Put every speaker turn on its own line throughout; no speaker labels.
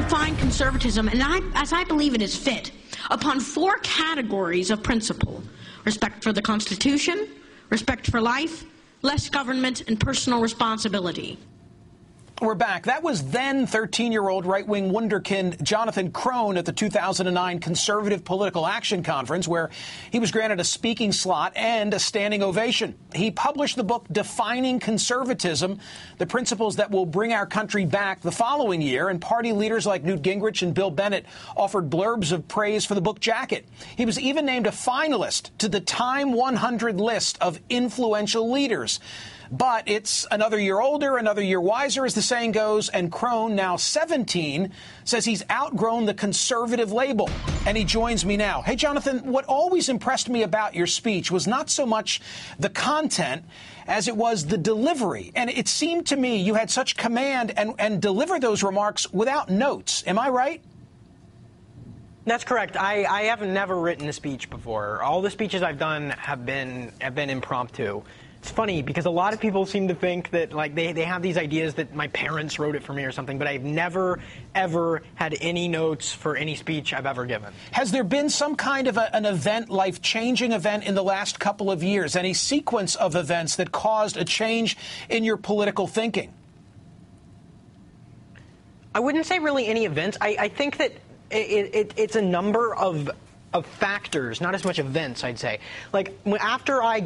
define conservatism, and as I believe it is fit, upon 4 categories of principle: respect for the Constitution, respect for life, less government, and personal responsibility.
We're back. That was then 13-year-old right-wing Wunderkind Jonathan Krohn at the 2009 Conservative Political Action Conference, where he was granted a speaking slot and a standing ovation. He published the book Defining Conservatism, the principles that will bring our country back the following year, and party leaders like Newt Gingrich and Bill Bennett offered blurbs of praise for the book jacket. He was even named a finalist to the Time 100 list of influential leaders. But it's another year older, another year wiser, as the saying goes, and Krohn, now 17, says he's outgrown the conservative label. And he joins me now. Hey, Jonathan, what always impressed me about your speech was not so much the content as it was the delivery. And it seemed to me you had such command and delivered those remarks without notes. Am I right?
That's correct. I have never written a speech before. All the speeches I've done have been impromptu. It's funny because a lot of people seem to think that, like, they have these ideas that my parents wrote it for me or something, but I've never, ever had any notes for any speech I've ever given.
Has there been some kind of an event, life-changing event in the last couple of years, any sequence of events that caused a change in your political thinking?
I wouldn't say really any events. I think that it's a number of factors, not as much events, I'd say. Like, after I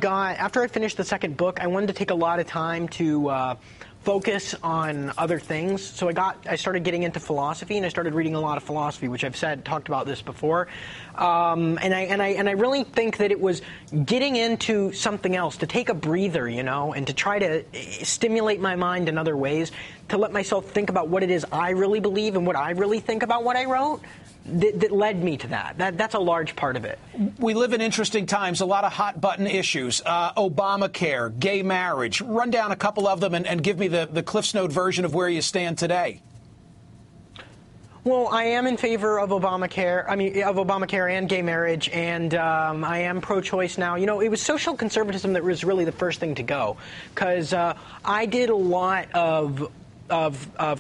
finished the second book, I wanted to take a lot of time to focus on other things. So I started getting into philosophy, and I started reading a lot of philosophy, which I've talked about this before. And I really think that it was getting into something else, to take a breather, you know, and to try to stimulate my mind in other ways, to let myself think about what it is I really believe and what I really think about what I wrote. That led me to that. That's a large part of it.
We live in interesting times, a lot of hot-button issues. Obamacare, gay marriage. Run down a couple of them and give me the CliffsNote version of where you stand today.
Well, I am in favor of Obamacare. Of Obamacare and gay marriage, and I am pro-choice now. You know, it was social conservatism that was really the first thing to go, because I did a lot of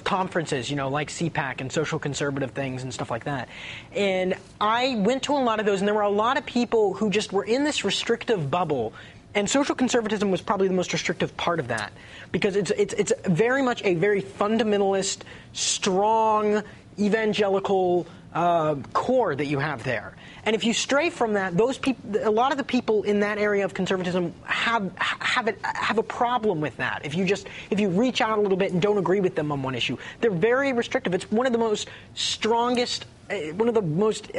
conferences, you know, like CPAC and social conservative things and stuff like that. And I went to a lot of those, and there were a lot of people who just were in this restrictive bubble. And social conservatism was probably the most restrictive part of that, because it's very much a very fundamentalist, strong, evangelical core that you have there. And if you stray from that, those people, a lot of the people in that area of conservatism have a problem with that. If you reach out a little bit and don't agree with them on one issue, they're very restrictive. It's one of the most strongest, one of the most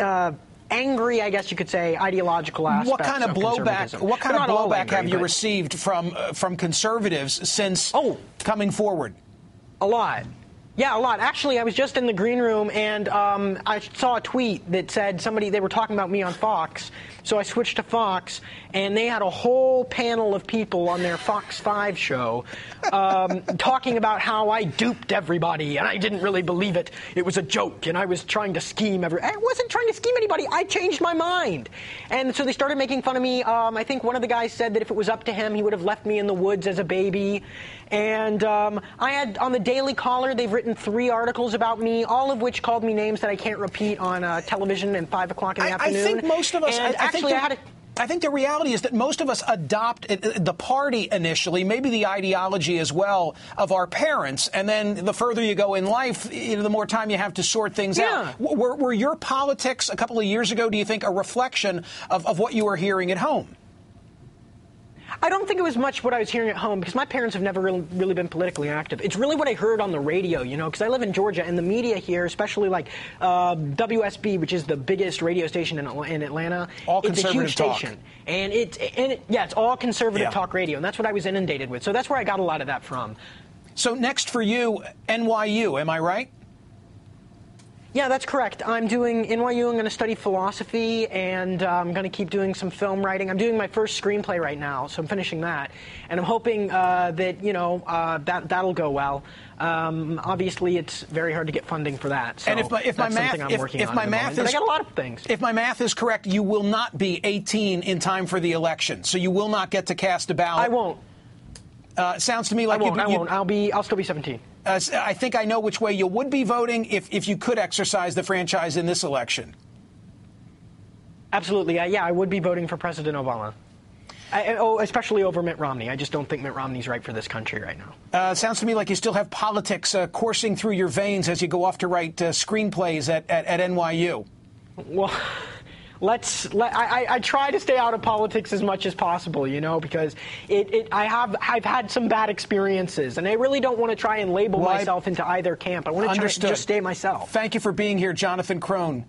angry, I guess you could say, ideological aspects.
What kind of blowback? What kind of blowback have you received from conservatives since coming forward?
A lot. Yeah, a lot. Actually, I was just in the green room, and I saw a tweet that said they were talking about me on Fox, so I switched to Fox, and they had a whole panel of people on their Fox 5 show talking about how I duped everybody, and I didn't really believe it. It was a joke, and I was trying to scheme I wasn't trying to scheme anybody. I changed my mind. And so they started making fun of me. I think one of the guys said that if it was up to him, he would have left me in the woods as a baby. And I had, on the Daily Caller, they've written 3 articles about me, all of which called me names that I can't repeat on television at 5 o'clock in the afternoon.
I think most of us... I think the reality is that most of us adopt the party initially, maybe the ideology as well, of our parents, and then the further you go in life, the more time you have to sort things out. Were your politics a couple of years ago, do you think, a reflection of what you were hearing at home?
I don't think it was much what I was hearing at home, because my parents have never really been politically active. It's really what I heard on the radio, you know, because I live in Georgia, and the media here, especially like WSB, which is the biggest radio station in Atlanta, it's a huge station. And it's all conservative talk radio, and that's what I was inundated with. So that's where I got a lot of that from.
So next for you, NYU, am I right?
Yeah, that's correct. I'm doing NYU. I'm going to study philosophy, and I'm going to keep doing some film writing. I'm doing my first screenplay right now, so I'm finishing that. And I'm hoping that, you know, that'll go well. Obviously, it's very hard to get funding for that. So
and if my math,
I got a lot of things.
If my math is correct, you will not be 18 in time for the election, so you will not get to cast a ballot.
I won't.
Sounds to me like
I won't. I'll still be 17.
I think I know which way you would be voting if you could exercise the franchise in this election.
Absolutely. Yeah, I would be voting for President Obama. Especially over Mitt Romney. I just don't think Mitt Romney's right for this country right now.
Sounds to me like you still have politics coursing through your veins as you go off to write screenplays at NYU.
Well, I try to stay out of politics as much as possible, because I've had some bad experiences, and I really don't want to try and label myself into either camp. I want to just stay myself.
Thank you for being here, Jonathan Krohn.